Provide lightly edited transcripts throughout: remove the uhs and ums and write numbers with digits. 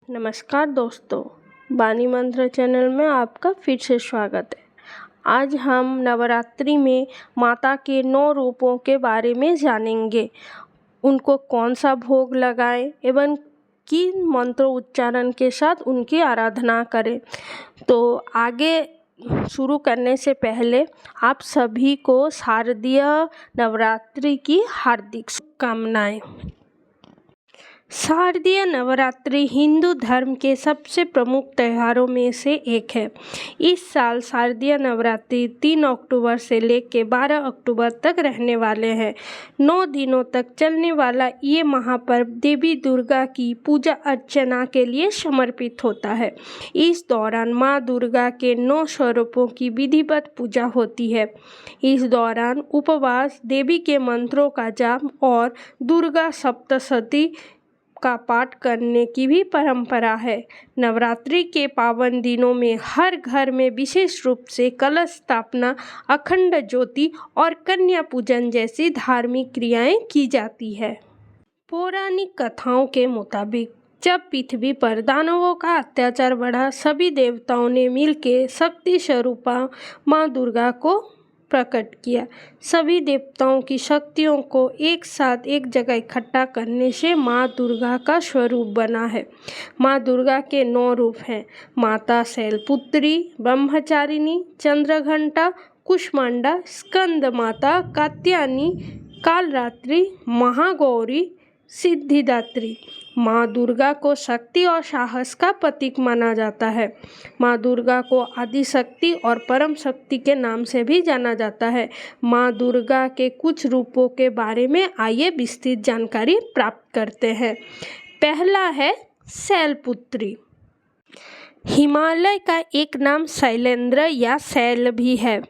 नमस्कार दोस्तों, बानी मंत्र चैनल में आपका फिर से स्वागत है। आज हम नवरात्रि में माता के 9 रूपों के बारे में जानेंगे। उनको कौन सा भोग लगाएं एवं किन मंत्रों उच्चारण के साथ उनकी आराधना करें। तो आगे शुरू करने से पहले आप सभी को शारदीय नवरात्रि की हार्दिक शुभकामनाएं। शारदीय नवरात्रि हिंदू धर्म के सबसे प्रमुख त्योहारों में से एक है। इस साल शारदीय नवरात्रि 3 अक्टूबर से लेकर 12 अक्टूबर तक रहने वाले हैं। 9 दिनों तक चलने वाला ये महापर्व देवी दुर्गा की पूजा अर्चना के लिए समर्पित होता है। इस दौरान माँ दुर्गा के 9 स्वरूपों की विधिवत पूजा होती है। इस दौरान उपवास, देवी के मंत्रों का जाप और दुर्गा सप्तशती का पाठ करने की भी परंपरा है। नवरात्रि के पावन दिनों में हर घर में विशेष रूप से कलश स्थापना, अखंड ज्योति और कन्या पूजन जैसी धार्मिक क्रियाएं की जाती है। पौराणिक कथाओं के मुताबिक जब पृथ्वी पर दानवों का अत्याचार बढ़ा, सभी देवताओं ने मिलकर शक्ति स्वरूपा माँ दुर्गा को प्रकट किया। सभी देवताओं की शक्तियों को एक साथ एक जगह इकट्ठा करने से माँ दुर्गा का स्वरूप बना है। माँ दुर्गा के 9 रूप हैं: माता शैलपुत्री, ब्रह्मचारिणी, चंद्रघंटा, कुष्मांडा, स्कंद माता, कात्यायनी, कालरात्रि, महागौरी, सिद्धिदात्री। माँ दुर्गा को शक्ति और साहस का प्रतीक माना जाता है। माँ दुर्गा को आदि शक्ति और परम शक्ति के नाम से भी जाना जाता है। माँ दुर्गा के कुछ रूपों के बारे में आइए विस्तृत जानकारी प्राप्त करते हैं। पहला है शैलपुत्री। हिमालय का एक नाम शैलेंद्र या शैल भी है।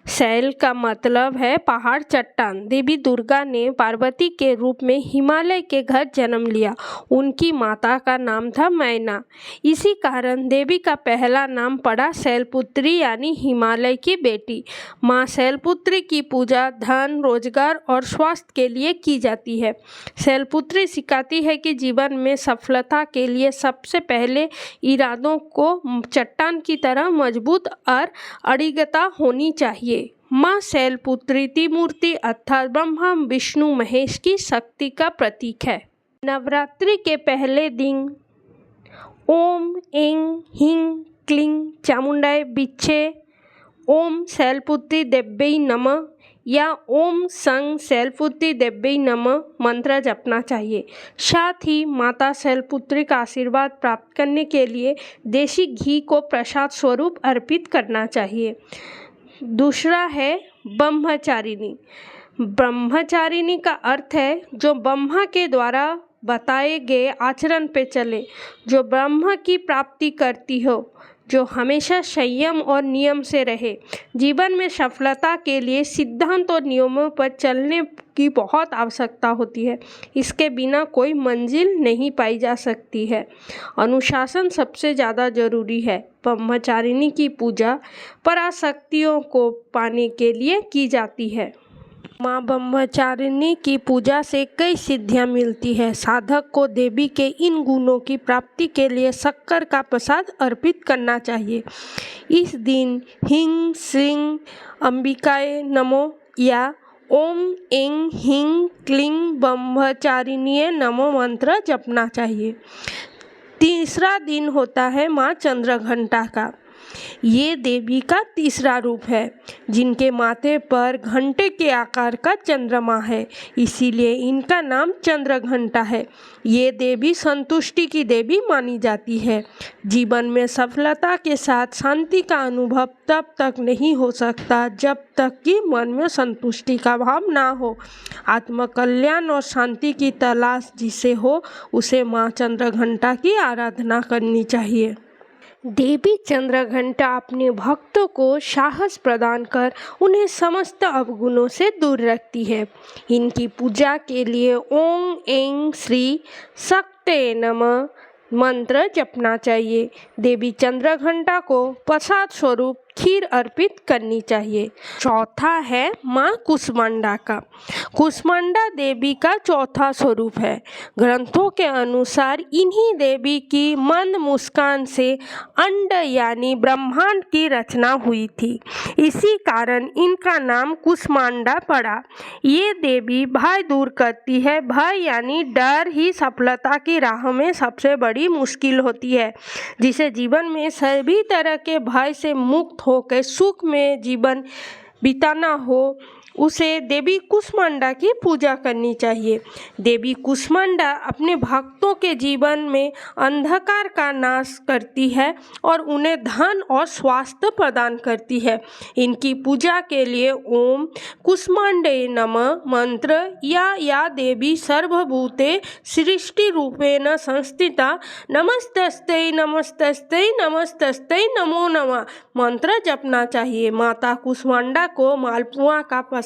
शैल का मतलब है पहाड़, चट्टान। देवी दुर्गा ने पार्वती के रूप में हिमालय के घर जन्म लिया। उनकी माता का नाम था मैना। इसी कारण देवी का पहला नाम पड़ा शैलपुत्री यानी हिमालय की बेटी। माँ शैलपुत्री की पूजा धन, रोजगार और स्वास्थ्य के लिए की जाती है। शैलपुत्री सिखाती है कि जीवन में सफलता के लिए सबसे पहले इरादों को चट्टान की तरह मजबूत और अडिगता होनी चाहिए। माँ शैलपुत्री त्रिमूर्ति अर्थात ब्रह्मा, विष्णु, महेश की शक्ति का प्रतीक है। नवरात्रि के पहले दिन ओम ऐं ह्रीं क्लीं चामुंडाय विद्महे, ओम शैलपुत्री देव्यै नमः या ओम सं शैलपुत्री देव्यै नमः मंत्र जपना चाहिए। साथ ही माता शैलपुत्री का आशीर्वाद प्राप्त करने के लिए देशी घी को प्रसाद स्वरूप अर्पित करना चाहिए। दूसरा है ब्रह्मचारिणी। ब्रह्मचारिणी का अर्थ है जो ब्रह्मा के द्वारा बताए गए आचरण पे चले, जो ब्रह्म की प्राप्ति करती हो, जो हमेशा संयम और नियम से रहे। जीवन में सफलता के लिए सिद्धांत और नियमों पर चलने की बहुत आवश्यकता होती है। इसके बिना कोई मंजिल नहीं पाई जा सकती है। अनुशासन सबसे ज़्यादा जरूरी है। ब्रह्मचारिणी की पूजा पराशक्तियों को पाने के लिए की जाती है। माँ ब्रह्मचारिणी की पूजा से कई सिद्धियाँ मिलती है। साधक को देवी के इन गुणों की प्राप्ति के लिए शक्कर का प्रसाद अर्पित करना चाहिए। इस दिन ह्रीं श्रीं अंबिकाय नमो या ओम ऐं ह्रीं क्लीं ब्रह्मचारिण्ये नमो मंत्र जपना चाहिए। तीसरा दिन होता है माँ चंद्रघंटा का। ये देवी का तीसरा रूप है, जिनके माथे पर घंटे के आकार का चंद्रमा है, इसीलिए इनका नाम चंद्रघंटा है। ये देवी संतुष्टि की देवी मानी जाती है। जीवन में सफलता के साथ शांति का अनुभव तब तक नहीं हो सकता जब तक कि मन में संतुष्टि का भाव ना हो। आत्मकल्याण और शांति की तलाश जिसे हो, उसे माँ चंद्रघंटा की आराधना करनी चाहिए। देवी चंद्रघंटा अपने भक्तों को साहस प्रदान कर उन्हें समस्त अवगुणों से दूर रखती है। इनकी पूजा के लिए ओम ऐं श्री शक्तये नमः मंत्र जपना चाहिए। देवी चंद्रघंटा को प्रसाद स्वरूप खीर अर्पित करनी चाहिए। चौथा है माँ कुष्मांडा का। कुष्मांडा देवी का चौथा स्वरूप है। ग्रंथों के अनुसार इन्हीं देवी की मंद मुस्कान से अंड यानी ब्रह्मांड की रचना हुई थी। इसी कारण इनका नाम कुष्मांडा पड़ा। ये देवी भय दूर करती है। भय यानी डर ही सफलता की राह में सबसे बड़ी मुश्किल होती है। जिसे जीवन में सभी तरह के भय से मुक्त होकर सुख में जीवन बिताना हो, उसे देवी कुष्मांडा की पूजा करनी चाहिए। देवी कुष्मांडा अपने भक्तों के जीवन में अंधकार का नाश करती है और उन्हें धन और स्वास्थ्य प्रदान करती है। इनकी पूजा के लिए ओम कुष्मांडे नमः मंत्र या देवी सर्वभूते सृष्टि रूपेण संस्थिता नमस्तस्ते नमस्तस्ते नमस्तस्ते नमो नमः मंत्र जपना चाहिए। माता कुष्मांडा को मालपुआ का प्रसाद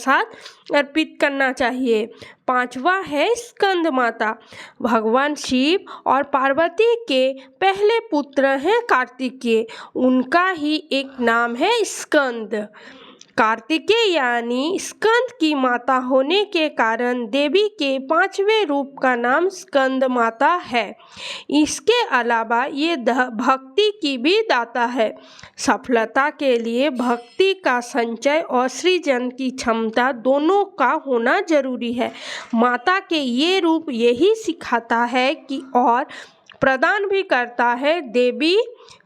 अर्पित करना चाहिए। पांचवा है स्कंद माता। भगवान शिव और पार्वती के पहले पुत्र हैं कार्तिकेय। उनका ही एक नाम है स्कंद। कार्तिकेय यानी स्कंद की माता होने के कारण देवी के पांचवें रूप का नाम स्कंद माता है। इसके अलावा ये भक्ति की भी दाता है। सफलता के लिए भक्ति का संचय और सृजन की क्षमता दोनों का होना जरूरी है। माता के ये रूप यही सिखाता है कि और प्रदान भी करता है। देवी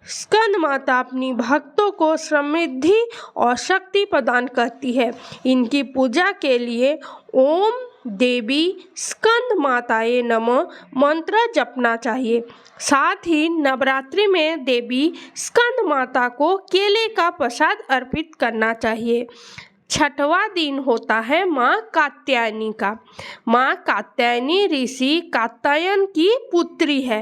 स्कंद माता अपनी भक्तों को समृद्धि और शक्ति प्रदान करती है। इनकी पूजा के लिए ओम देवी स्कंद माताए नमः मंत्र जपना चाहिए। साथ ही नवरात्रि में देवी स्कंद माता को केले का प्रसाद अर्पित करना चाहिए। छठवां दिन होता है माँ कात्यायनी का। माँ कात्यायनी ऋषि कात्यायन की पुत्री है।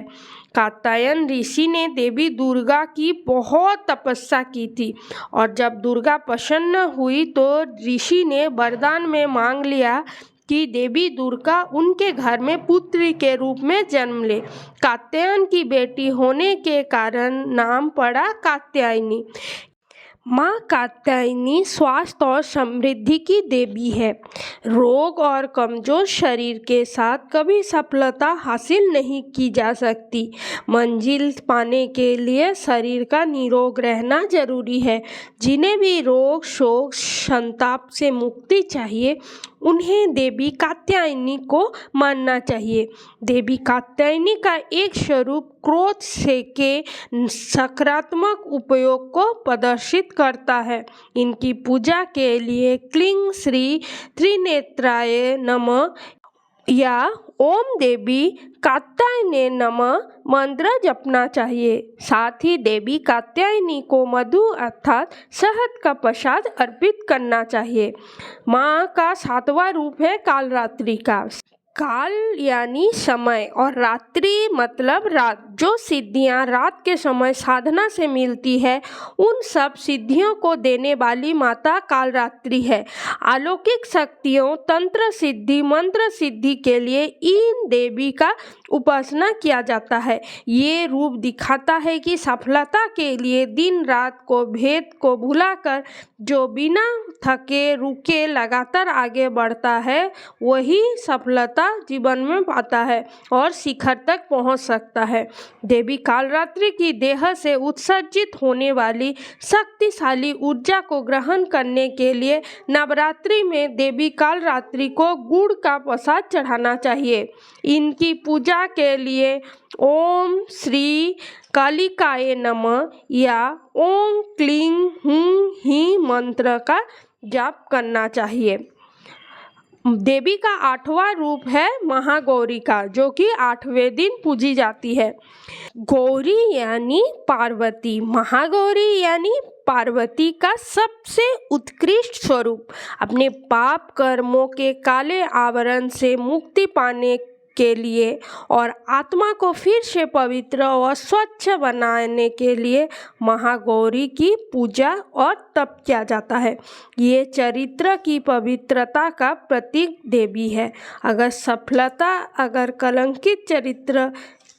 कात्यायन ऋषि ने देवी दुर्गा की बहुत तपस्या की थी और जब दुर्गा प्रसन्न हुई तो ऋषि ने वरदान में मांग लिया कि देवी दुर्गा उनके घर में पुत्री के रूप में जन्म ले। कात्यायन की बेटी होने के कारण नाम पड़ा कात्यायनी। माँ कात्यायनी स्वास्थ्य और समृद्धि की देवी है। रोग और कमजोर शरीर के साथ कभी सफलता हासिल नहीं की जा सकती। मंजिल पाने के लिए शरीर का निरोग रहना जरूरी है। जिन्हें भी रोग शोक संताप से मुक्ति चाहिए, उन्हें देवी कात्यायनी को मानना चाहिए। देवी कात्यायनी का एक स्वरूप क्रोध से के सकारात्मक उपयोग को प्रदर्शित करता है। इनकी पूजा के लिए क्लीं श्री त्रिनेत्राय नमः या ओम देवी कात्यायने नमः मंत्र जपना चाहिए। साथ ही देवी कात्यायनी को मधु अर्थात शहद का प्रसाद अर्पित करना चाहिए। माँ का सातवां रूप है कालरात्रि का। काल यानी समय और रात्रि मतलब रात। जो सिद्धियां रात के समय साधना से मिलती है, उन सब सिद्धियों को देने वाली माता कालरात्रि है। अलौकिक शक्तियों तंत्र सिद्धि मंत्र सिद्धि के लिए इन देवी का उपासना किया जाता है। ये रूप दिखाता है कि सफलता के लिए दिन रात को भेद को भुलाकर जो बिना थके रुके लगातार आगे बढ़ता है, वही सफलता जीवन में पाता है और शिखर तक पहुंच सकता है। देवी कालरात्रि की देह से उत्सर्जित होने वाली शक्तिशाली ऊर्जा को ग्रहण करने के लिए नवरात्रि में देवी कालरात्रि को गुड़ का प्रसाद चढ़ाना चाहिए। इनकी पूजा के लिए ओम श्री कालिकाय नमः या ओम क्लीं हूं ही मंत्र का जाप करना चाहिए। देवी का आठवां रूप है महागौरी का, जो कि 8वें दिन पूजी जाती है। गौरी यानी पार्वती, महागौरी यानी पार्वती का सबसे उत्कृष्ट स्वरूप। अपने पाप कर्मों के काले आवरण से मुक्ति पाने के लिए और आत्मा को फिर से पवित्र और स्वच्छ बनाने के लिए महागौरी की पूजा और तप किया जाता है। ये चरित्र की पवित्रता का प्रतीक देवी है। अगर कलंकित चरित्र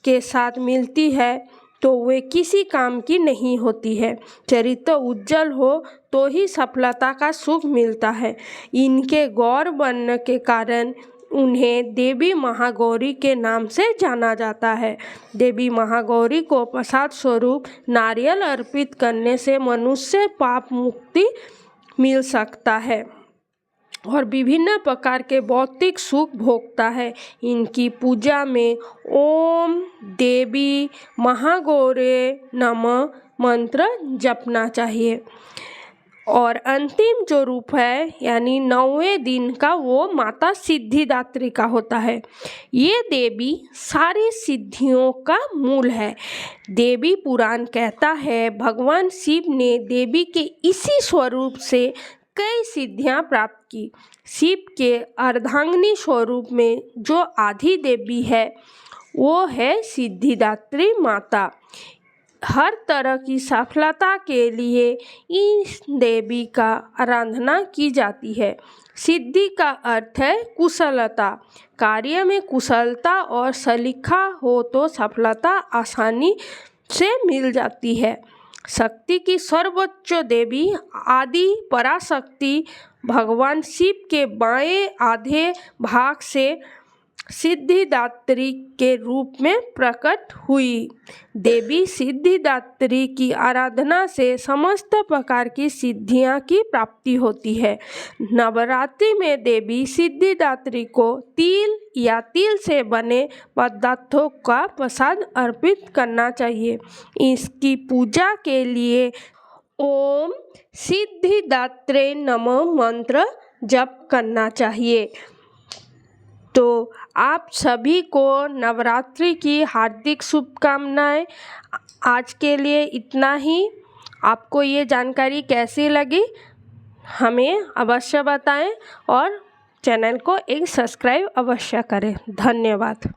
के साथ मिलती है तो वे किसी काम की नहीं होती है। चरित्र उज्जवल हो तो ही सफलता का सुख मिलता है। इनके गौर बनने के कारण उन्हें देवी महागौरी के नाम से जाना जाता है। देवी महागौरी को प्रसाद स्वरूप नारियल अर्पित करने से मनुष्य पाप मुक्ति मिल सकता है और विभिन्न प्रकार के भौतिक सुख भोगता है। इनकी पूजा में ओम देवी महागौरे नमः मंत्र जपना चाहिए। और अंतिम जो रूप है यानी 9वें दिन का वो माता सिद्धिदात्री का होता है। ये देवी सारी सिद्धियों का मूल है। देवी पुराण कहता है भगवान शिव ने देवी के इसी स्वरूप से कई सिद्धियां प्राप्त की। शिव के अर्धांगिनी स्वरूप में जो आदि देवी है वो है सिद्धिदात्री माता। हर तरह की सफलता के लिए इस देवी का आराधना की जाती है। सिद्धि का अर्थ है कुशलता। कार्य में कुशलता और सलीका हो तो सफलता आसानी से मिल जाती है। शक्ति की सर्वोच्च देवी आदि पराशक्ति भगवान शिव के बाएं आधे भाग से सिद्धिदात्री के रूप में प्रकट हुई। देवी सिद्धिदात्री की आराधना से समस्त प्रकार की सिद्धियां की प्राप्ति होती है। नवरात्रि में देवी सिद्धिदात्री को तिल या तिल से बने पदार्थों का प्रसाद अर्पित करना चाहिए। इसकी पूजा के लिए ओम सिद्धिदात्रे नमः मंत्र जप करना चाहिए। तो आप सभी को नवरात्रि की हार्दिक शुभकामनाएं। आज के लिए इतना ही। आपको ये जानकारी कैसी लगी हमें अवश्य बताएं और चैनल को एक सब्सक्राइब अवश्य करें। धन्यवाद।